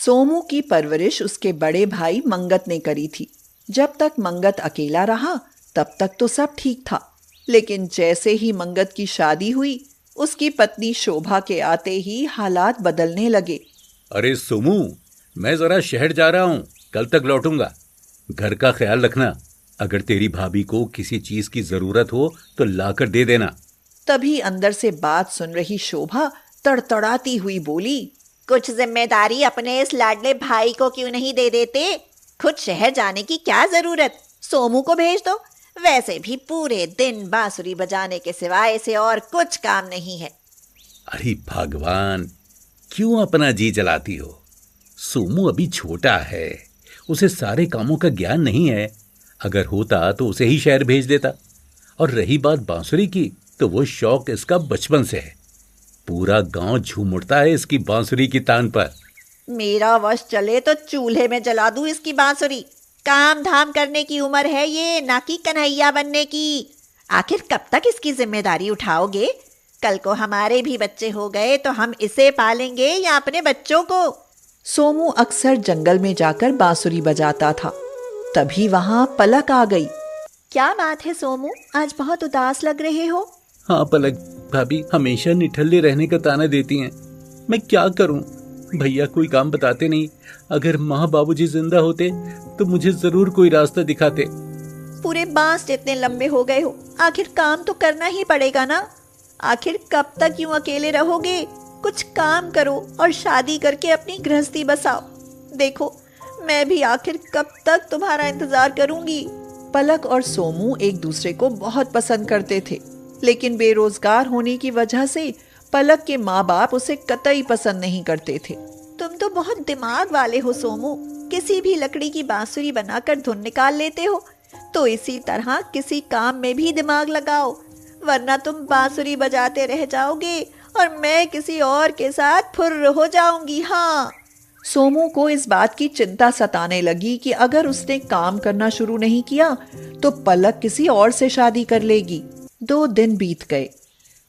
सोमू की परवरिश उसके बड़े भाई मंगत ने करी थी। जब तक मंगत अकेला रहा तब तक तो सब ठीक था, लेकिन जैसे ही मंगत की शादी हुई उसकी पत्नी शोभा के आते ही हालात बदलने लगे। अरे सोमू, मैं जरा शहर जा रहा हूँ, कल तक लौटूंगा। घर का ख्याल रखना। अगर तेरी भाभी को किसी चीज की जरूरत हो तो लाकर दे देना। तभी अंदर से बात सुन रही शोभा तड़तड़ाती हुई बोली, कुछ जिम्मेदारी अपने इस लाडले भाई को क्यों नहीं दे देते? खुद शहर जाने की क्या जरूरत? सोमू को भेज दो। वैसे भी पूरे दिन बांसुरी बजाने के सिवाय इसे और कुछ काम नहीं है। अरे भगवान, क्यों अपना जी जलाती हो? सोमू अभी छोटा है, उसे सारे कामों का ज्ञान नहीं है। अगर होता तो उसे ही शहर भेज देता। और रही बात बांसुरी की, तो वो शौक इसका बचपन से है। पूरा गांव झूम उठता है इसकी बांसुरी की तान पर। मेरा वश चले तो चूल्हे में जला दूं इसकी बांसुरी। काम धाम करने की उम्र है ये, ना कि कन्हैया बनने की। आखिर कब तक इसकी जिम्मेदारी उठाओगे? कल को हमारे भी बच्चे हो गए तो हम इसे पालेंगे या अपने बच्चों को? सोमू अक्सर जंगल में जाकर बांसुरी बजाता था। तभी वहां पलक आ गई। क्या बात है सोमू, आज बहुत उदास लग रहे हो? हाँ पलक भाभी हमेशा निठल्ले रहने का ताना देती हैं। मैं क्या करूं? भैया कोई काम बताते नहीं। अगर माँ बाबूजी जिंदा होते तो मुझे जरूर कोई रास्ता दिखाते। पूरे बांस जितने लंबे हो गए हो, आखिर काम तो करना ही पड़ेगा ना। आखिर कब तक यूं अकेले रहोगे? कुछ काम करो और शादी करके अपनी गृहस्थी बसाओ। देखो, मैं भी आखिर कब तक तुम्हारा इंतजार करूंगी। पलक और सोमू एक दूसरे को बहुत पसंद करते थे, लेकिन बेरोजगार होने की वजह से पलक के माँ बाप उसे कतई पसंद नहीं करते थे। तुम तो बहुत दिमाग वाले हो सोमू। किसी भी लकड़ी की बांसुरी बनाकर धुन निकाल लेते हो, तो इसी तरह किसी काम में भी दिमाग लगाओ, वरना तुम बांसुरी बजाते रह जाओगे और मैं किसी और के साथ फुर्र हो जाऊंगी। हाँ। सोमू को इस बात की चिंता सताने लगी कि अगर उसने काम करना शुरू नहीं किया तो पलक किसी और से शादी कर लेगी। 2 दिन बीत गए।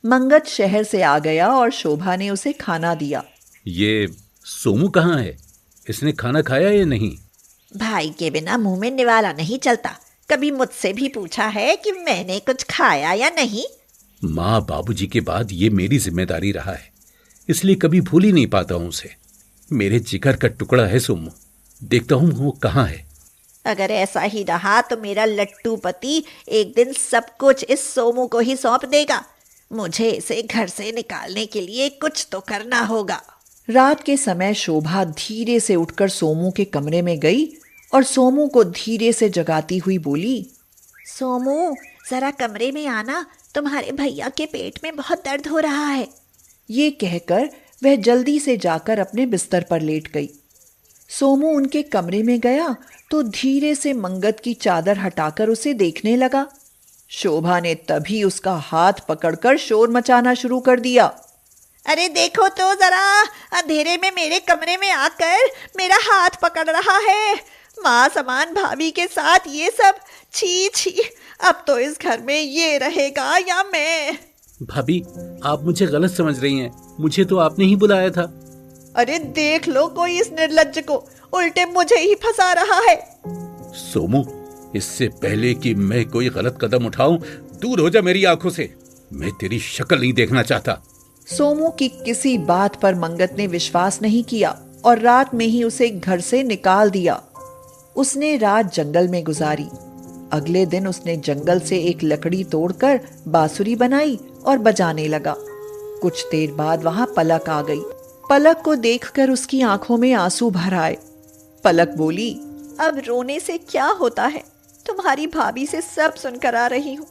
मंगत शहर से आ गया और शोभा ने उसे खाना दिया। ये सोमू कहाँ है? इसने खाना खाया या नहीं? भाई के बिना मुंह में निवाला नहीं चलता। कभी मुझसे भी पूछा है कि मैंने कुछ खाया या नहीं? माँ बाबूजी के बाद ये मेरी जिम्मेदारी रहा है, इसलिए कभी भूल ही नहीं पाता हूँ उसे। मेरे जिगर का टुकड़ा है सोमू। देखता हूँ वो कहाँ है। अगर ऐसा ही रहा तो मेरा लट्टू पति एक दिन सब कुछ इस सोमू को ही सौंप देगा। मुझे इसे घर से निकालने के लिए कुछ तो करना होगा। रात के समय शोभा धीरे से उठकर सोमू के कमरे में गई और सोमू को धीरे से जगाती हुई बोली, सोमू, जरा कमरे में आना, तुम्हारे भैया के पेट में बहुत दर्द हो रहा है। ये कहकर वह जल्दी से जाकर अपने बिस्तर पर लेट गई। सोमू उनके कमरे में गया तो धीरे से मंगत की चादर हटाकर उसे देखने लगा। शोभा ने तभी उसका हाथ पकड़कर शोर मचाना शुरू कर दिया। अरे देखो तो जरा, अंधेरे में मेरे कमरे में आकर मेरा हाथ पकड़ रहा है। माँ समान भाभी के साथ ये सब, छी छी। अब तो इस घर में ये रहेगा या मैं? भाभी, आप मुझे गलत समझ रही हैं। मुझे तो आपने ही बुलाया था। अरे देख लो, कोई इस निर्लज्ज को उल्टे मुझे ही फंसा रहा है। सोमू, इससे पहले कि मैं कोई गलत कदम उठाऊं, दूर हो जा मेरी आंखों से। मैं तेरी शक्ल नहीं देखना चाहता। सोमू की किसी बात पर मंगत ने विश्वास नहीं किया और रात में ही उसे घर से निकाल दिया। उसने रात जंगल में गुजारी। अगले दिन उसने जंगल से एक लकड़ी तोड़कर बांसुरी बनाई और बजाने लगा। कुछ देर बाद वहां पलक आ गई। पलक को देखकर उसकी आंखों में आंसू भर आए। पलक बोली, अब रोने से क्या होता है? तुम्हारी भाभी से सब सुनकर आ रही हूँ।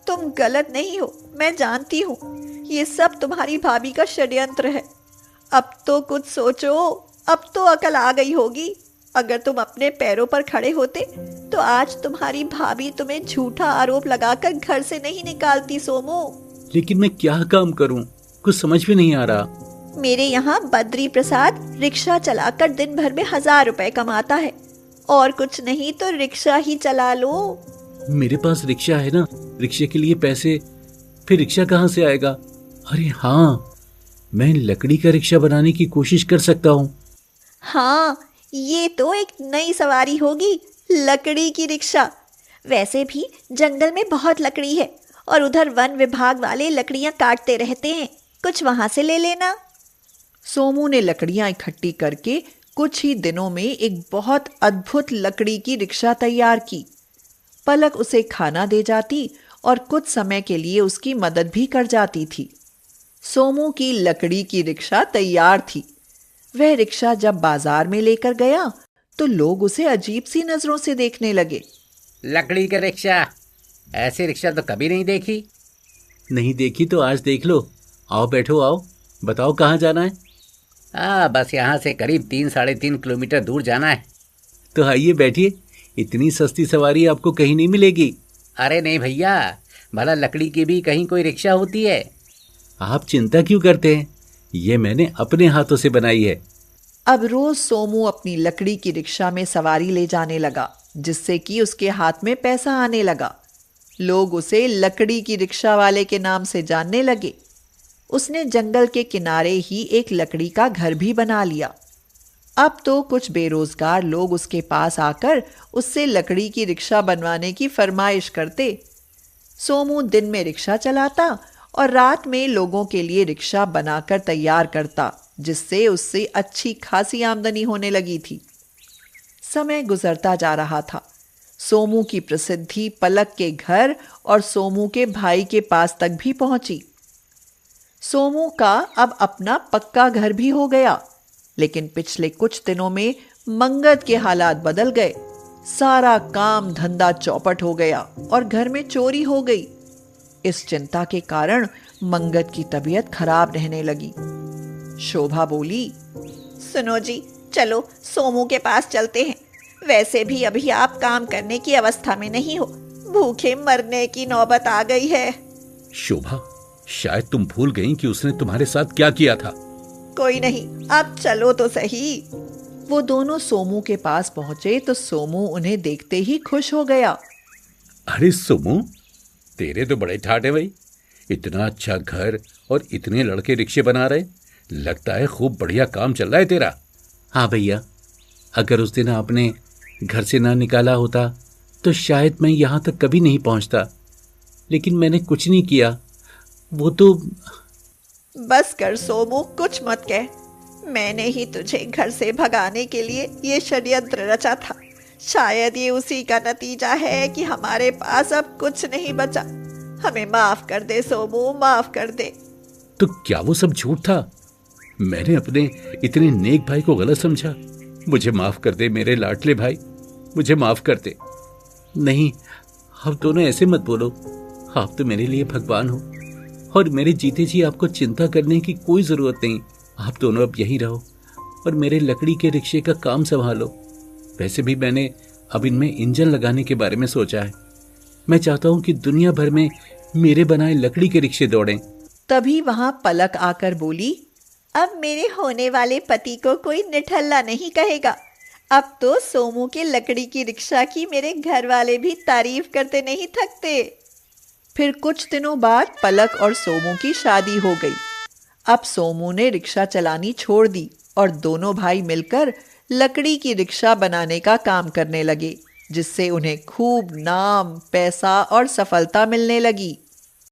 तुम गलत नहीं हो, मैं जानती हूँ। ये सब तुम्हारी भाभी का षड्यंत्र है। अब तो कुछ सोचो, अब तो अकल आ गई होगी। अगर तुम अपने पैरों पर खड़े होते तो आज तुम्हारी भाभी तुम्हें झूठा आरोप लगाकर घर से नहीं निकालती। सोमू, लेकिन मैं क्या काम करूं? कुछ समझ में नहीं आ रहा। मेरे यहाँ बद्री प्रसाद रिक्शा चलाकर दिन भर में 1000 रुपए कमाता है। और कुछ नहीं तो रिक्शा ही चला लो। मेरे पास रिक्शा है ना, रिक्शे के लिए पैसे। फिर रिक्शा कहाँ से आएगा? अरे हाँ, मैं लकड़ी का रिक्शा बनाने की कोशिश कर सकता हूँ। हाँ, ये तो एक नई सवारी होगी, लकड़ी की रिक्शा। वैसे भी जंगल में बहुत लकड़ी है और उधर वन विभाग वाले लकड़ियां काटते रहते हैं, कुछ वहां से ले लेना। सोमू ने लकड़ियां इकट्ठी करके कुछ ही दिनों में एक बहुत अद्भुत लकड़ी की रिक्शा तैयार की। पलक उसे खाना दे जाती और कुछ समय के लिए उसकी मदद भी कर जाती थी। सोमू की लकड़ी की रिक्शा तैयार थी। वह रिक्शा जब बाजार में लेकर गया तो लोग उसे अजीब सी नजरों से देखने लगे। लकड़ी का रिक्शा, ऐसी रिक्शा तो कभी नहीं देखी। नहीं देखी तो आज देख लो। आओ बैठो, आओ बताओ कहाँ जाना है। बस यहाँ से करीब 3-3.5 किलोमीटर दूर जाना है। तो आइए बैठिए, इतनी सस्ती सवारी आपको कहीं नहीं मिलेगी। अरे नहीं भैया, भला लकड़ी की भी कहीं कोई रिक्शा होती है। आप चिंता क्यों करते हैं, ये मैंने अपने हाथों से बनाई है। अब रोज सोमू अपनी लकड़ी की रिक्शा में सवारी ले जाने लगा, जिससे कि उसके हाथ में पैसा आने लगा। लोग उसे लकड़ी की रिक्शा वाले के नाम से जानने लगे। उसने जंगल के किनारे ही एक लकड़ी का घर भी बना लिया। अब तो कुछ बेरोजगार लोग उसके पास आकर उससे लकड़ी की रिक्शा बनवाने की फरमाइश करते। सोमू दिन में रिक्शा चलाता और रात में लोगों के लिए रिक्शा बनाकर तैयार करता, जिससे उससे अच्छी खासी आमदनी होने लगी थी। समय गुजरता जा रहा था। सोमू की प्रसिद्धि पलक के घर और सोमू के भाई के पास तक भी पहुंची। सोमू का अब अपना पक्का घर भी हो गया, लेकिन पिछले कुछ दिनों में मंगत के हालात बदल गए। सारा काम धंधा चौपट हो गया और घर में चोरी हो गई। इस चिंता के कारण मंगत की तबीयत खराब रहने लगी। शोभा बोली, सुनो जी, चलो सोमू के पास चलते हैं। वैसे भी अभी आप काम करने की अवस्था में नहीं हो, भूखे मरने की नौबत आ गई है। शोभा, शायद तुम भूल गई कि उसने तुम्हारे साथ क्या किया था। कोई नहीं, आप चलो तो सही। वो दोनों सोमू के पास पहुंचे तो सोमू उन्हें देखते ही खुश हो गया। अरे सोमू, तेरे तो बड़े ठाट है भाई। इतना अच्छा घर और इतने लड़के रिक्शे बना रहे, लगता है खूब बढ़िया काम चल रहा है तेरा। हाँ भैया, अगर उस दिन आपने घर से ना निकाला होता तो शायद मैं यहाँ तक कभी नहीं पहुँचता, लेकिन मैंने कुछ नहीं किया। वो तो बस कर सोमू, कुछ मत कह। मैंने ही तुझे घर से भगाने के लिए ये षड्यंत्र रचा था। शायद ये उसी का नतीजा है कि हमारे पास अब कुछ नहीं बचा। हमें माफ कर दे सोमू, माफ कर दे। तो क्या वो सब झूठ था? मैंने अपने इतने नेक भाई को गलत समझा। मुझे माफ कर दे मेरे लाडले भाई, मुझे माफ कर दे। नहीं, आप दोनों ऐसे मत बोलो। आप तो मेरे लिए भगवान हो और मेरे जीते जी आपको चिंता करने की कोई जरूरत नहीं। आप दोनों अब यहीं रहो और मेरे लकड़ी के रिक्शे का काम संभालो। वैसे भी मैंने अब इनमें इंजन लगाने के बारे में सोचा है। मैं चाहता हूं कि दुनिया भर में मेरे बनाए लकड़ी के रिक्शे दौड़ें। तभी वहां पलक आकर बोली, अब मेरे होने वाले पति को कोई निठल्ला नहीं कहेगा। अब तो सोमू के लकड़ी की रिक्शा की मेरे घर वाले भी तारीफ करते नहीं थकते। फिर कुछ दिनों बाद पलक और सोमू की शादी हो गई। अब सोमू ने रिक्शा चलानी छोड़ दी और दोनों भाई मिलकर लकड़ी की रिक्शा बनाने का काम करने लगे, जिससे उन्हें खूब नाम, पैसा और सफलता मिलने लगी।